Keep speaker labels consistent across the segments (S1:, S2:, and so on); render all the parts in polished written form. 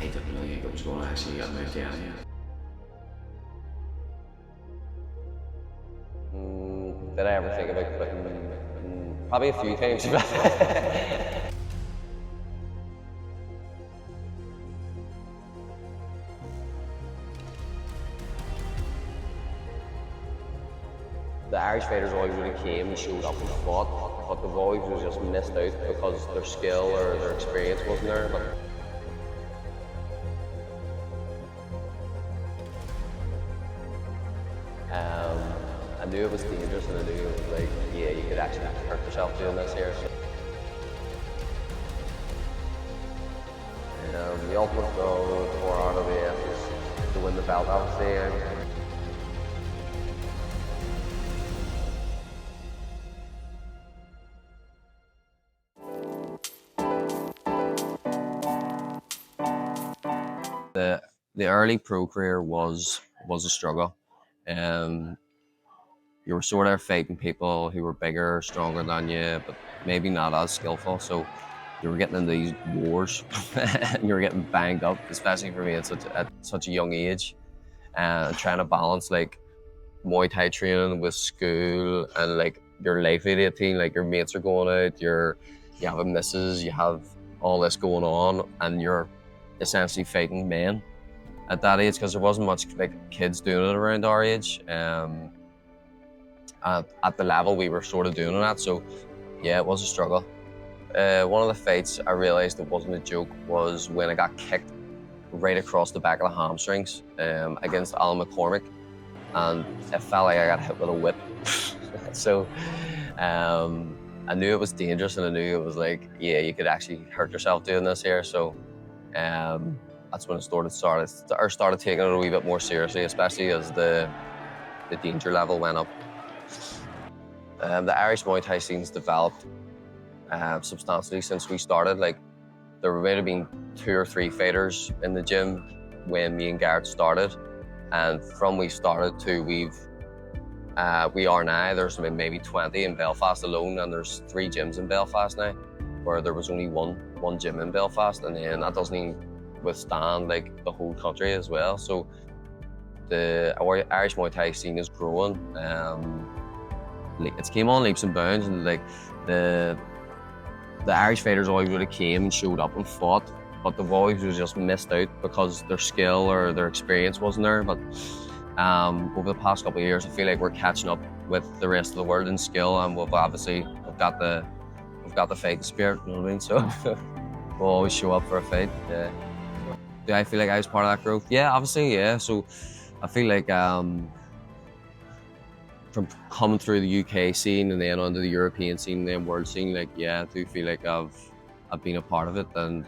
S1: I didn't really think it was going to actually get me at the end.
S2: Did I ever think about quitting? Probably a few times. The Irish fighters always really came and showed up and fought, but the boys was just missed out because their skill or their experience wasn't there. But I knew it was dangerous, and I knew it was like, yeah, you could actually hurt yourself doing this here. So, the ultimate goal for RWF is to win the belt, obviously. The early pro career was a struggle. You were sort of fighting people who were bigger, stronger than you, but maybe not as skillful. So you were getting into these wars, and you were getting banged up, especially for me at such a young age, and trying to balance like Muay Thai training with school and like your life at 18. Like your mates are going out, you have a missus, you have all this going on, and you're essentially fighting men at that age, because there wasn't much like kids doing it around our age. At the level we were sort of doing it at, so yeah, it was a struggle. One of the fights I realised it wasn't a joke was when I got kicked right across the back of the hamstrings against Alan McCormick, and it felt like I got hit with a whip. So I knew it was dangerous, and I knew it was like, yeah, you could actually hurt yourself doing this here. So that's when I started taking it a wee bit more seriously, especially as the danger level went up. The Irish Muay Thai scene's developed substantially since we started. Like, there might have been 2 or 3 fighters in the gym when me and Garrett started, and from we started to we are now, there's maybe 20 in Belfast alone, and there's 3 gyms in Belfast now, where there was only one gym in Belfast, and then that doesn't even withstand like the whole country as well. So the Irish Muay Thai scene is growing. It's came on leaps and bounds, and like the Irish fighters always really came and showed up and fought, but the boys was just missed out because their skill or their experience wasn't there. But over the past couple of years, I feel like we're catching up with the rest of the world in skill, and we've got the fighting spirit, you know what I mean? So we'll always show up for a fight. Yeah. Do I feel like I was part of that growth? Yeah, obviously, yeah. So I feel like from coming through the UK scene and then onto the European scene and then world scene, like, yeah, I do feel like I've been a part of it, and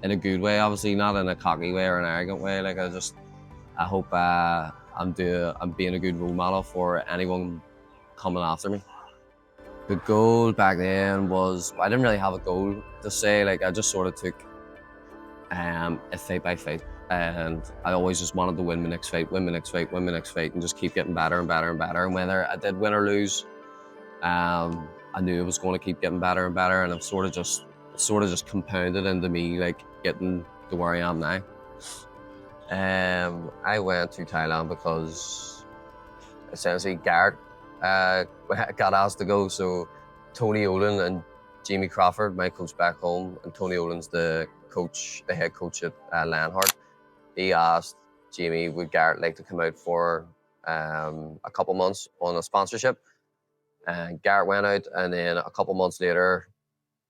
S2: in a good way, obviously, not in a cocky way or an arrogant way. Like, I hope I'm being a good role model for anyone coming after me. The goal back then was, I didn't really have a goal to say. Like, I just sort of took it fight by fight, and I always just wanted to win my next fight, and just keep getting better and better and better. And whether I did win or lose, I knew it was going to keep getting better and better, and I'm sort of just compounded into me like getting to where I am now. I went to Thailand because essentially Garrett got asked to go. So Tony Olin and Jamie Crawford, my coach back home, and Tony Olin's the head coach at Lanhart. He asked Jamie, would Garrett like to come out for a couple months on a sponsorship? And Garrett went out, and then a couple months later,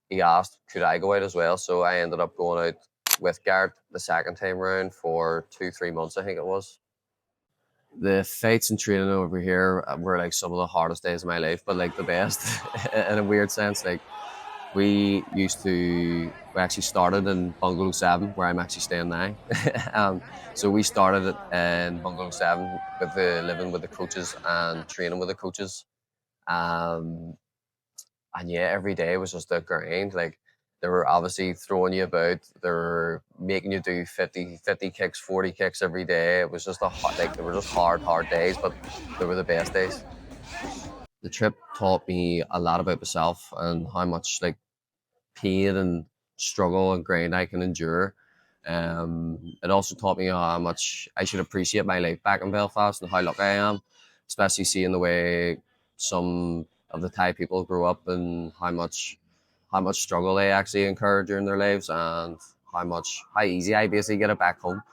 S2: he asked, could I go out as well? So I ended up going out with Garrett the second time round for 2-3 months, I think it was. The fights and training over here were like some of the hardest days of my life, but like the best in a weird sense. Like, we actually started in Bungalow 7, where I'm actually staying now. So we started in Bungalow 7 living with the coaches and training with the coaches. And yeah, every day was just a grind. Like, they were obviously throwing you about. They were making you do 50 kicks, 40 kicks every day. It was just they were just hard days, but they were the best days. The trip taught me a lot about myself and how much like pain and struggle and grind I can endure. It also taught me how much I should appreciate my life back in Belfast and how lucky I am, especially seeing the way some of the Thai people grew up and how much struggle they actually incur during their lives, and how easy I basically get it back home.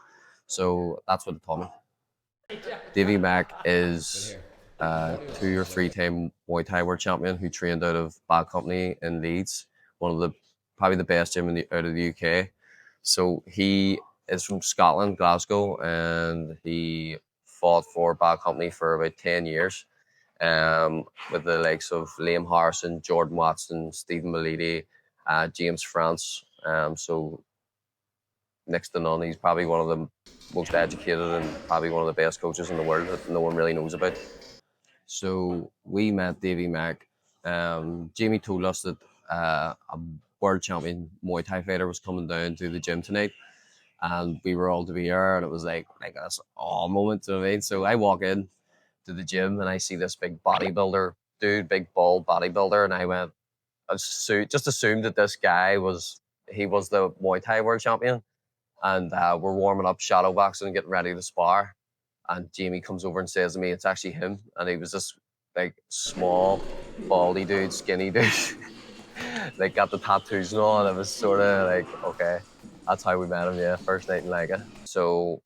S2: So that's what it taught me. Davy Mack is a 2 or 3 time Muay Thai world champion who trained out of Bad Company in Leeds, one of the probably the best gym out of the UK. So he is from Scotland, Glasgow, and he fought for Bad Company for about 10 years, with the likes of Liam Harrison, Jordan Watson, Stephen Malidi, James France. So next to none, he's probably one of the most educated and probably one of the best coaches in the world that no one really knows about. So we met Davy Mack. Jamie told us that a world champion Muay Thai fighter was coming down to the gym tonight, and we were all to be here, and it was like this all moment, you know what I mean? So I walk in to the gym and I see this big bodybuilder dude, big bald bodybuilder, and just assumed that this guy was the Muay Thai world champion, and we're warming up, shadow boxing, getting ready to spar. And Jamie comes over and says to me, it's actually him. And he was this like small, baldy dude, skinny dude, like got the tattoos and all. And it was sort of like, okay, that's how we met him. Yeah, first night in Liga. So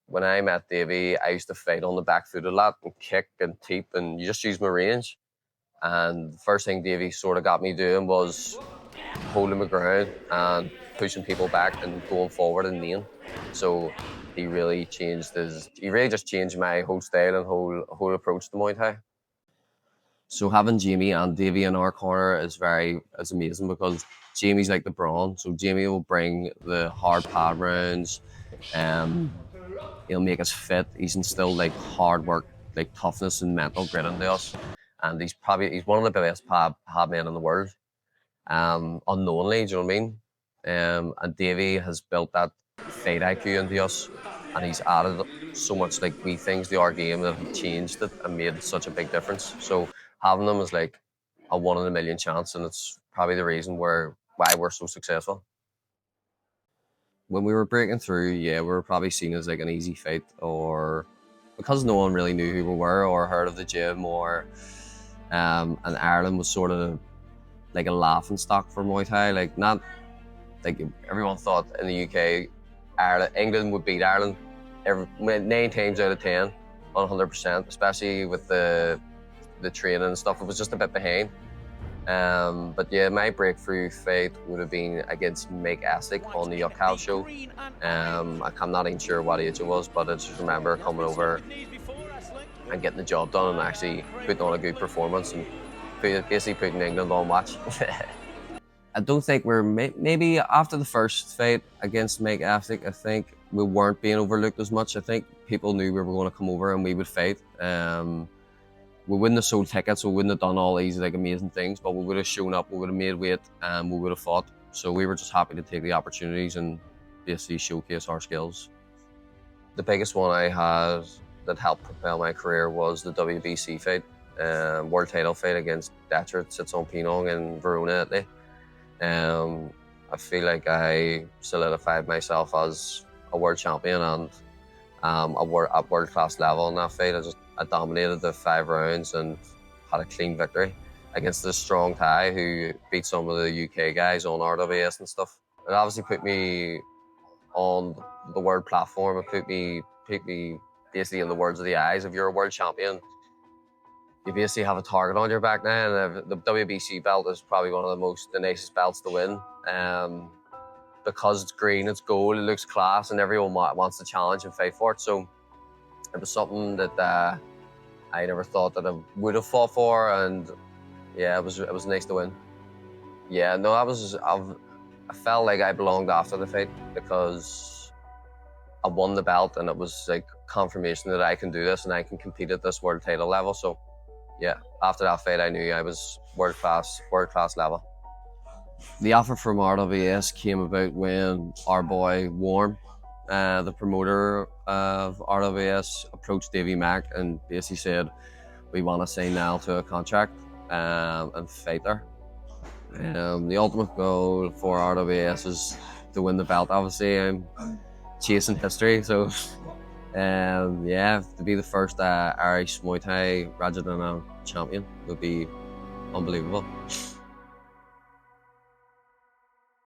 S2: when I met Davey, I used to fight on the back foot a lot and kick and teep, and you just use my range. And the first thing Davey sort of got me doing was holding my ground and pushing people back and going forward and kneeing. So he really just changed my whole style and whole approach to Muay Thai. So having Jamie and Davey in our corner is amazing, because Jamie's like the brawn. So Jamie will bring the hard pad rounds, he'll make us fit. He's instilled like hard work, like toughness and mental grit into us. And he's one of the best pad men in the world. Unknowingly, do you know what I mean? And Davey has built that fight IQ into us, and he's added so much like wee things to our game that have changed it and made such a big difference. So having them is like a 1 in a million chance, and it's probably the reason why we're so successful. When we were breaking through, yeah, we were probably seen as like an easy fight, or because no one really knew who we were or heard of the gym, and Ireland was sort of like a laughing stock for Muay Thai. Like, not like everyone thought in the UK, England would beat Ireland 9 times out of 10, 100%, especially with the training and stuff. It was just a bit behind. But yeah, my breakthrough fight would have been against Mike Essick on the Yuccal show. I'm not even sure what age it was, but I just remember coming over and getting the job done and actually putting on a good performance and basically putting England on watch. I don't think maybe after the first fight against Mike Essick, I think we weren't being overlooked as much. I think people knew we were going to come over and we would fight. We wouldn't have sold tickets, we wouldn't have done all these like amazing things, but we would have shown up, we would have made weight, and we would have fought. So we were just happy to take the opportunities and basically showcase our skills. The biggest one I had that helped propel my career was the WBC fight, world title fight against Dechert Sitsong in Verona, Italy. I feel like I solidified myself as a world champion and at world-class level in that fight. I dominated the 5 rounds and had a clean victory against this strong Thai who beat some of the UK guys on RWS and stuff. It obviously put me on the world platform. It put me basically in the words of the eyes. If you're a world champion, you basically have a target on your back now, and the WBC belt is probably one of the nicest belts to win. Because it's green, it's gold, it looks class, and everyone wants to challenge and fight for it. So it was something that I never thought that I would have fought for, and yeah, it was nice to win. Yeah, no, I felt like I belonged after the fight because I won the belt, and it was like confirmation that I can do this and I can compete at this world title level. So yeah, after that fight, I knew I was world class level. The offer from RWS came about when our boy Warm, the promoter of RWS, approached Davy Mack and basically said, we want to sign Niall to a contract and fight there. The ultimate goal for RWS is to win the belt. Obviously, I'm chasing history, so yeah, to be the first Irish Muay Thai Rajadamnern champion would be unbelievable.